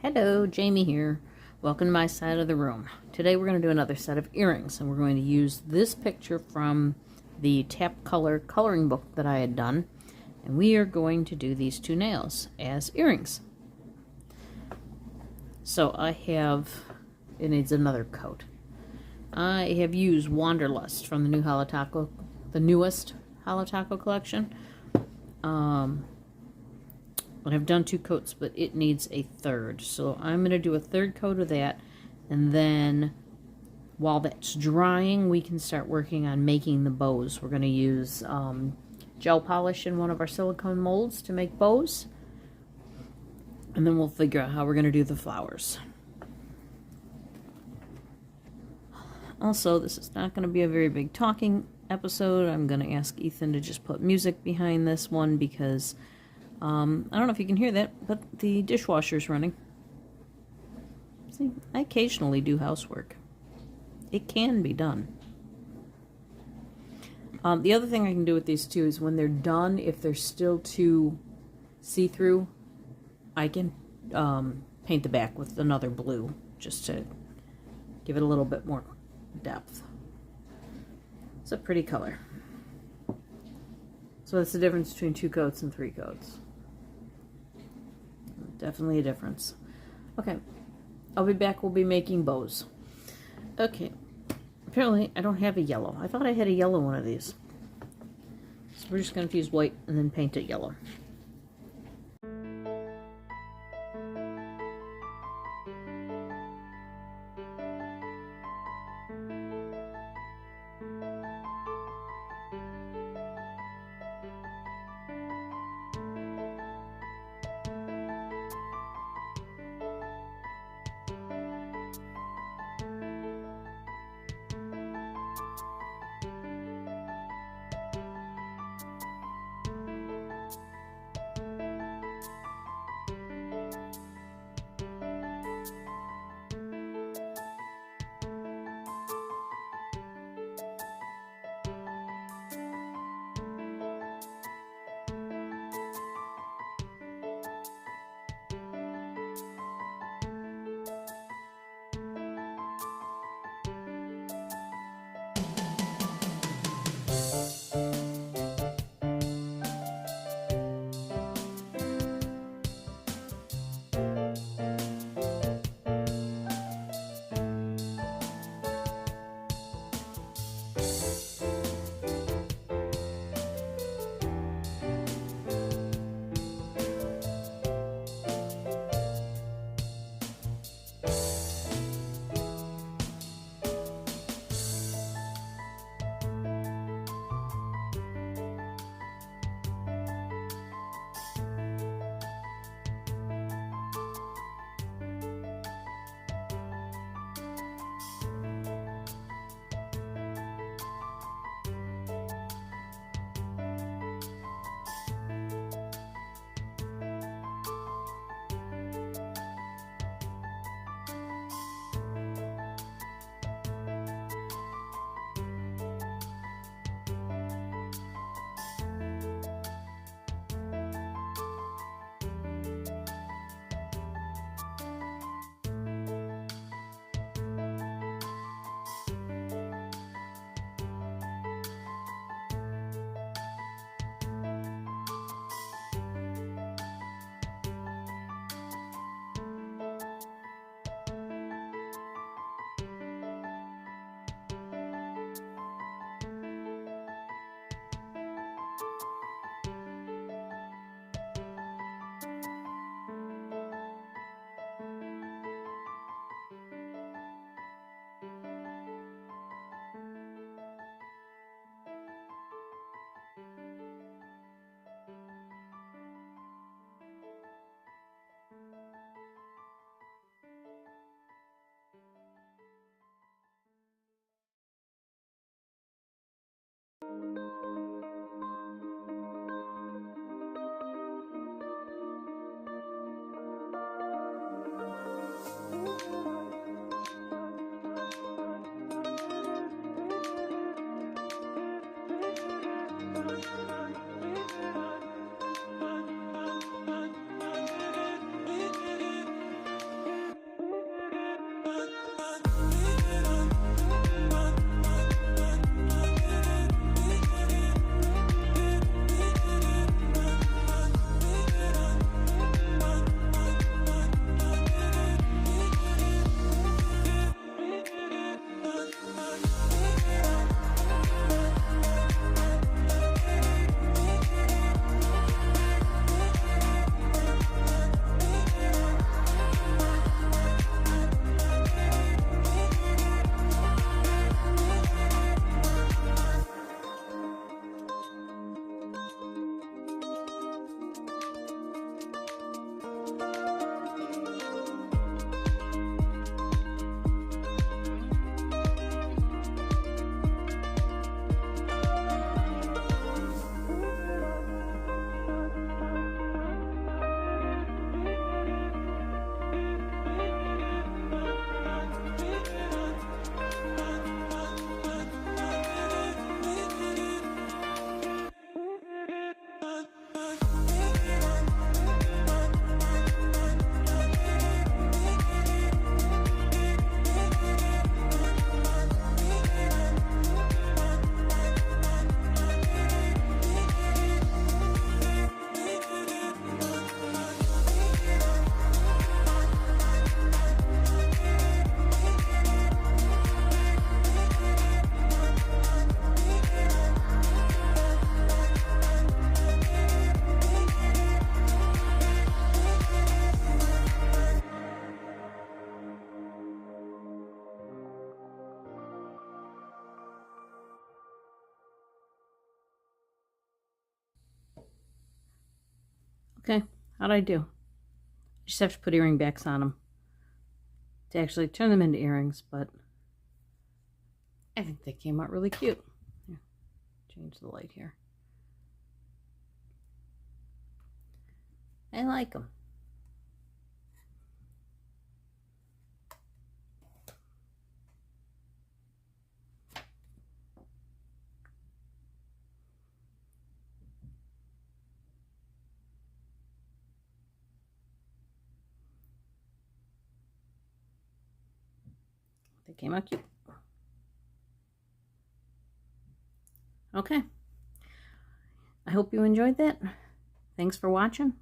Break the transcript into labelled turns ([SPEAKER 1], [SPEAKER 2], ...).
[SPEAKER 1] Hello, Jamie here. Welcome to my side of the room. Today we're going to do another set of earrings, and we're going to use this picture from the Tap Color coloring book that I had done, and we are going to do these two nails as earrings. So I have, it needs another coat. I have used Wanderlust from the new Holotaco, the newest Holotaco collection. I've done two coats, but it needs a third. So I'm going to do a third coat of that, and then while that's drying, we can start working on making the bows. We're going to use gel polish in one of our silicone molds to make bows, and then we'll figure out how we're going to do the flowers. Also, this is not going to be a very big talking episode. I'm going to ask Ethan to just put music behind this one because I don't know if you can hear that, but the dishwasher's running. See, I occasionally do housework. It can be done. The other thing I can do with these two is when they're done, if they're still too see-through, I can paint the back with another blue just to give it a little bit more depth. It's a pretty color. So that's the difference between 2 coats and 3 coats. Definitely a difference. Okay, I'll be back. We'll be making bows. Okay, apparently I don't have a yellow. I thought I had a yellow one of these. So we're just going to use white and then paint it yellow. Okay, how'd I do? I just have to put earring backs on them to actually turn them into earrings, but I think they came out really cute. Here, change the light here. I like them. They came out cute. Okay. I hope you enjoyed that. Thanks for watching.